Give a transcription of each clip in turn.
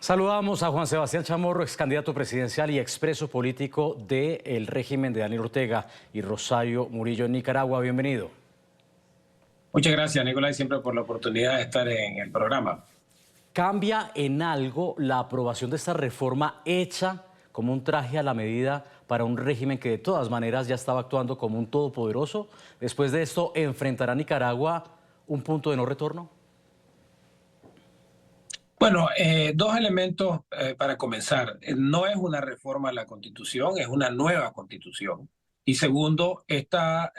Saludamos a Juan Sebastián Chamorro, ex candidato presidencial y expreso político del régimen de Daniel Ortega y Rosario Murillo en Nicaragua. Bienvenido. Muchas gracias, Nicolás, siempre por la oportunidad de estar en el programa. ¿Cambia en algo la aprobación de esta reforma hecha como un traje a la medida para un régimen que de todas maneras ya estaba actuando como un todopoderoso? Después de esto, ¿enfrentará Nicaragua un punto de no retorno? Bueno, dos elementos para comenzar. No es una reforma a la Constitución, es una nueva Constitución. Y segundo, esta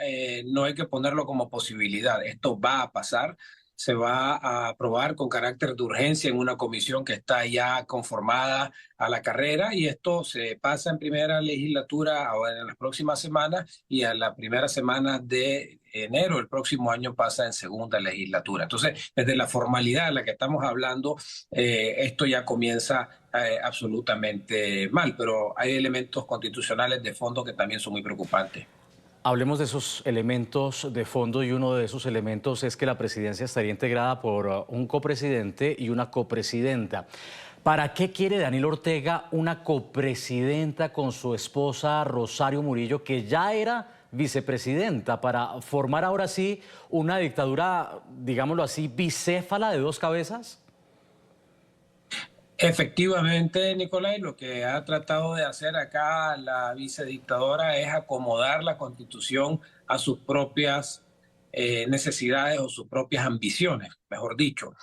no hay que ponerlo como posibilidad. Esto va a pasar, se va a aprobar con carácter de urgencia en una comisión que está ya conformada a la carrera y esto se pasa en primera legislatura ahora en las próximas semanas y a la primera semana de enero del próximo año pasa en segunda legislatura. Entonces, desde la formalidad de la que estamos hablando, esto ya comienza absolutamente mal, pero hay elementos constitucionales de fondo que también son muy preocupantes. Hablemos de esos elementos de fondo y uno de esos elementos es que la presidencia estaría integrada por un copresidente y una copresidenta. ¿Para qué quiere Daniel Ortega una copresidenta con su esposa Rosario Murillo, que ya era vicepresidenta, para formar ahora sí una dictadura, digámoslo así, bicéfala de dos cabezas? Efectivamente, Nicolás, lo que ha tratado de hacer acá la vicedictadora es acomodar la Constitución a sus propias necesidades o sus propias ambiciones, mejor dicho.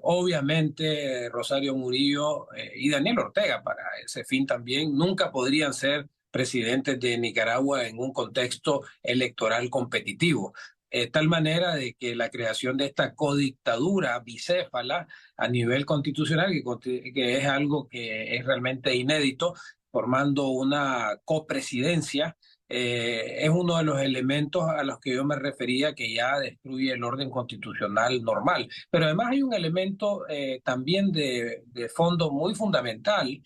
Obviamente, Rosario Murillo y Daniel Ortega, para ese fin también, nunca podrían ser presidentes de Nicaragua en un contexto electoral competitivo. Tal manera de que la creación de esta codictadura bicéfala a nivel constitucional, que es algo que es realmente inédito, formando una copresidencia, es uno de los elementos a los que yo me refería que ya destruye el orden constitucional normal. Pero además hay un elemento también de fondo muy fundamental,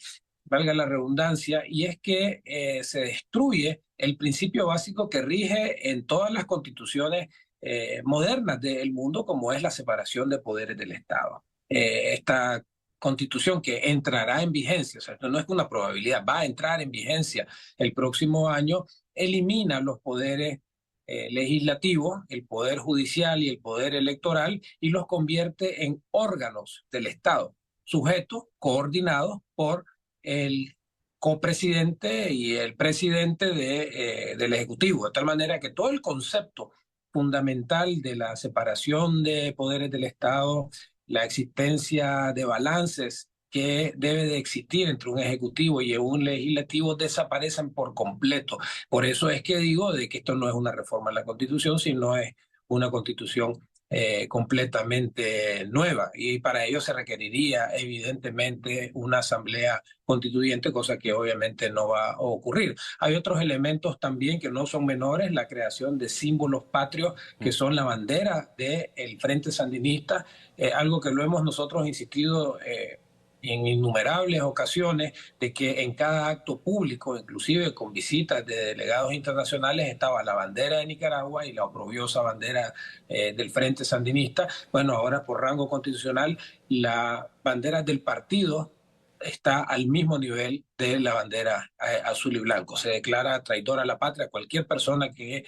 valga la redundancia, y es que se destruye el principio básico que rige en todas las constituciones modernas del mundo, como es la separación de poderes del Estado. Esta constitución que entrará en vigencia, o sea, esto no es una probabilidad, va a entrar en vigencia el próximo año, elimina los poderes legislativos, el poder judicial y el poder electoral y los convierte en órganos del Estado, sujetos coordinados por el copresidente y el presidente del Ejecutivo, de tal manera que todo el concepto fundamental de la separación de poderes del Estado, la existencia de balances que debe de existir entre un ejecutivo y un legislativo desaparecen por completo. Por eso es que digo de que esto no es una reforma a la Constitución, sino es una Constitución completamente nueva y para ello se requeriría evidentemente una asamblea constituyente, cosa que obviamente no va a ocurrir. Hay otros elementos también que no son menores, la creación de símbolos patrios que son la bandera del Frente Sandinista, algo que lo hemos nosotros insistido en innumerables ocasiones de que en cada acto público, inclusive con visitas de delegados internacionales, estaba la bandera de Nicaragua y la oprobiosa bandera del Frente Sandinista. Bueno, ahora por rango constitucional, la bandera del partido está al mismo nivel de la bandera azul y blanco. Se declara traidora a la patria cualquier persona que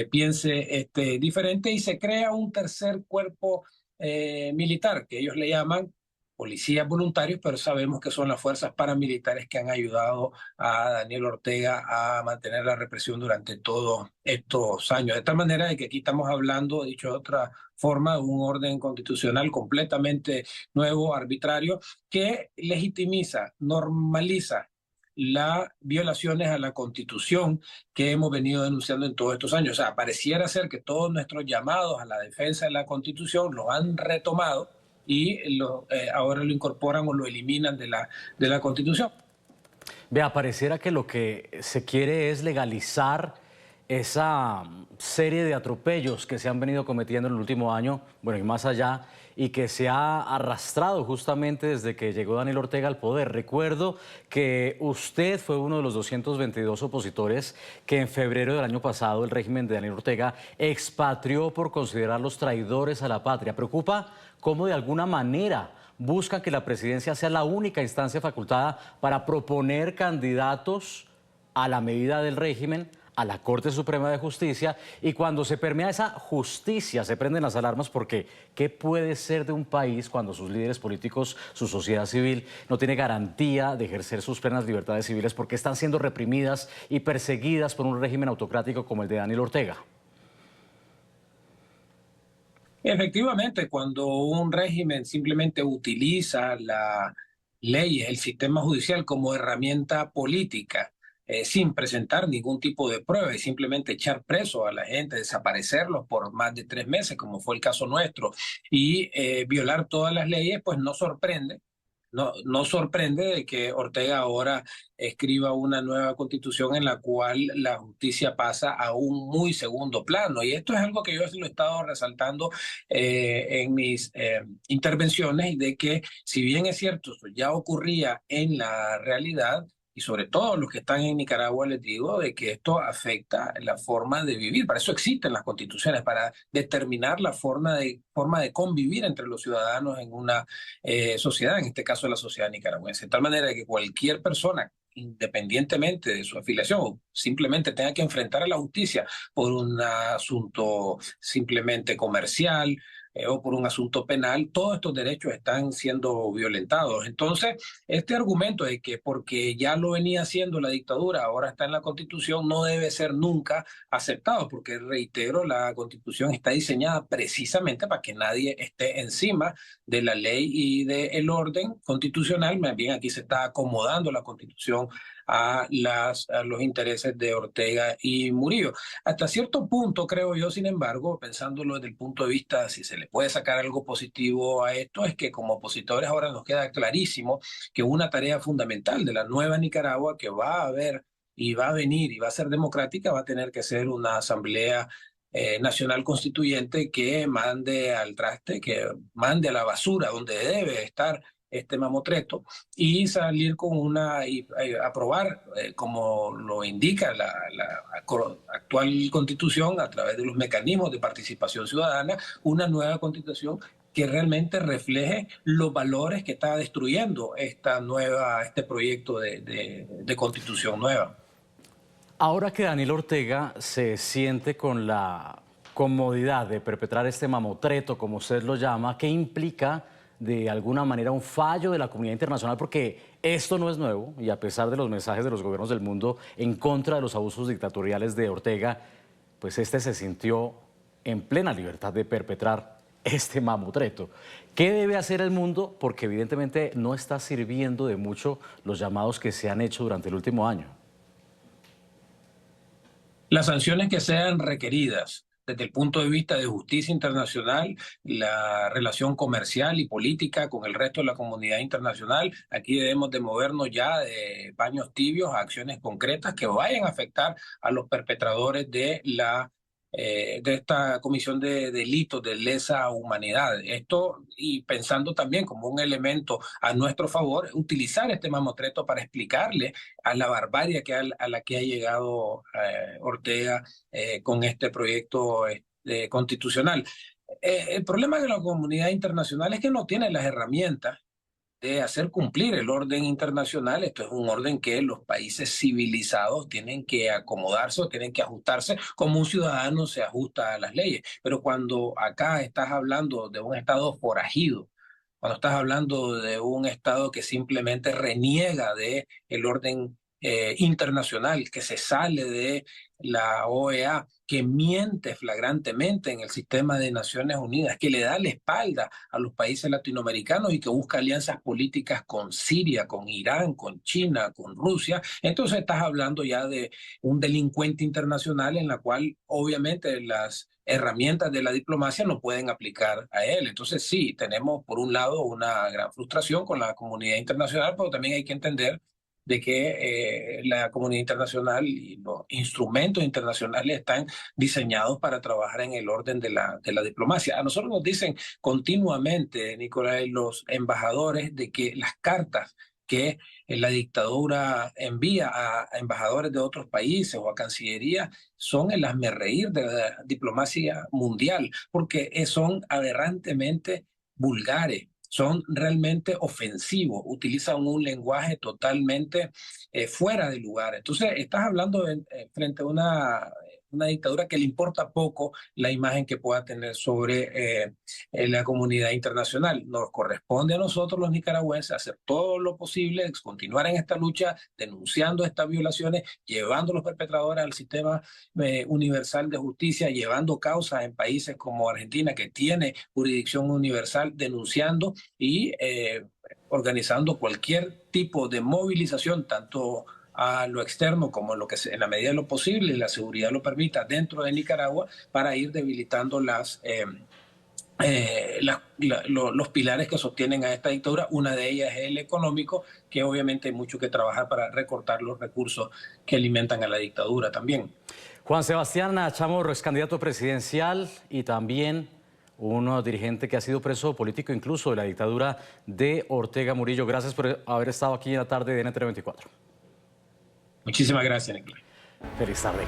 piense diferente y se crea un tercer cuerpo militar, que ellos le llaman policías voluntarios, pero sabemos que son las fuerzas paramilitares que han ayudado a Daniel Ortega a mantener la represión durante todos estos años. De tal manera de que aquí estamos hablando, dicho de otra forma, de un orden constitucional completamente nuevo, arbitrario, que legitimiza, normaliza las violaciones a la Constitución que hemos venido denunciando en todos estos años. O sea, pareciera ser que todos nuestros llamados a la defensa de la Constitución los han retomado y ahora lo incorporan o lo eliminan de la Constitución. Vea, pareciera que lo que se quiere es legalizar esa serie de atropellos que se han venido cometiendo en el último año, bueno, y más allá, y que se ha arrastrado justamente desde que llegó Daniel Ortega al poder. Recuerdo que usted fue uno de los 222 opositores que en febrero del año pasado el régimen de Daniel Ortega expatrió por considerarlos traidores a la patria. Preocupa cómo de alguna manera buscan que la presidencia sea la única instancia facultada para proponer candidatos a la medida del régimen, a la Corte Suprema de Justicia, y cuando se permea esa justicia se prenden las alarmas porque ¿qué puede ser de un país cuando sus líderes políticos, su sociedad civil, no tiene garantía de ejercer sus plenas libertades civiles porque están siendo reprimidas y perseguidas por un régimen autocrático como el de Daniel Ortega? Efectivamente, cuando un régimen simplemente utiliza la ley, el sistema judicial como herramienta política, sin presentar ningún tipo de prueba y simplemente echar preso a la gente, desaparecerlos por más de 3 meses, como fue el caso nuestro, y violar todas las leyes, pues no sorprende. No sorprende de que Ortega ahora escriba una nueva constitución en la cual la justicia pasa a un muy segundo plano. Y esto es algo que yo lo he estado resaltando en mis intervenciones, de que si bien es cierto, esto ya ocurría en la realidad, y sobre todo los que están en Nicaragua, les digo de que esto afecta la forma de vivir. Para eso existen las constituciones, para determinar la forma de convivir entre los ciudadanos en una sociedad, en este caso la sociedad nicaragüense. De tal manera que cualquier persona, independientemente de su afiliación, o simplemente tenga que enfrentar a la justicia por un asunto simplemente comercial, o por un asunto penal, todos estos derechos están siendo violentados. Entonces, este argumento de que porque ya lo venía haciendo la dictadura, ahora está en la Constitución, no debe ser nunca aceptado, porque, reitero, la Constitución está diseñada precisamente para que nadie esté encima de la ley y del orden constitucional. Más bien aquí se está acomodando la Constitución a los intereses de Ortega y Murillo. Hasta cierto punto, creo yo, sin embargo, pensándolo desde el punto de vista, si se le puede sacar algo positivo a esto, es que como opositores ahora nos queda clarísimo que una tarea fundamental de la nueva Nicaragua que va a haber y va a venir y va a ser democrática, va a tener que ser una asamblea nacional constituyente que mande al traste, que mande a la basura donde debe estar este mamotreto, y salir con y aprobar, como lo indica la actual constitución, a través de los mecanismos de participación ciudadana, una nueva constitución que realmente refleje los valores que está destruyendo este proyecto de constitución nueva. Ahora que Daniel Ortega se siente con la comodidad de perpetrar este mamotreto, como usted lo llama, ¿qué implica de alguna manera un fallo de la comunidad internacional? Porque esto no es nuevo y a pesar de los mensajes de los gobiernos del mundo en contra de los abusos dictatoriales de Ortega, pues este se sintió en plena libertad de perpetrar este mamotreto. ¿Qué debe hacer el mundo? Porque evidentemente no está sirviendo de mucho los llamados que se han hecho durante el último año. Las sanciones que sean requeridas desde el punto de vista de justicia internacional, la relación comercial y política con el resto de la comunidad internacional. Aquí debemos de movernos ya de paños tibios a acciones concretas que vayan a afectar a los perpetradores de esta comisión de delitos de lesa humanidad. Esto, y pensando también como un elemento a nuestro favor, utilizar este mamotreto para explicarle a la barbarie a la que ha llegado Ortega con este proyecto constitucional. El problema de la comunidad internacional es que no tiene las herramientas de hacer cumplir el orden internacional. Esto es un orden que los países civilizados tienen que acomodarse o tienen que ajustarse como un ciudadano se ajusta a las leyes. Pero cuando acá estás hablando de un Estado forajido, cuando estás hablando de un Estado que simplemente reniega de el orden internacional, que se sale de la OEA, que miente flagrantemente en el sistema de Naciones Unidas, que le da la espalda a los países latinoamericanos y que busca alianzas políticas con Siria, con Irán, con China, con Rusia, entonces estás hablando ya de un delincuente internacional en la cual obviamente las herramientas de la diplomacia no pueden aplicar a él. Entonces sí, tenemos por un lado una gran frustración con la comunidad internacional, pero también hay que entender de que la comunidad internacional y los instrumentos internacionales están diseñados para trabajar en el orden de la diplomacia. A nosotros nos dicen continuamente, Nicolás, los embajadores, de que las cartas que la dictadura envía a embajadores de otros países o a cancillería son el hazmerreír de la diplomacia mundial, porque son aberrantemente vulgares, son realmente ofensivos, utilizan un lenguaje totalmente fuera de lugar. Entonces, estás hablando frente a una dictadura que le importa poco la imagen que pueda tener sobre la comunidad internacional. Nos corresponde a nosotros los nicaragüenses hacer todo lo posible, continuar en esta lucha, denunciando estas violaciones, llevando a los perpetradores al sistema universal de justicia, llevando causas en países como Argentina, que tiene jurisdicción universal, denunciando y organizando cualquier tipo de movilización, tanto a lo externo como en la medida de lo posible y la seguridad lo permita dentro de Nicaragua, para ir debilitando los pilares que sostienen a esta dictadura. Una de ellas es el económico, que obviamente hay mucho que trabajar para recortar los recursos que alimentan a la dictadura también. Juan Sebastián Chamorro es candidato presidencial y también un dirigente que ha sido preso político incluso de la dictadura de Ortega Murillo. Gracias por haber estado aquí en la tarde de NTN 24. Muchísimas gracias, Nicolás. Feliz tarde.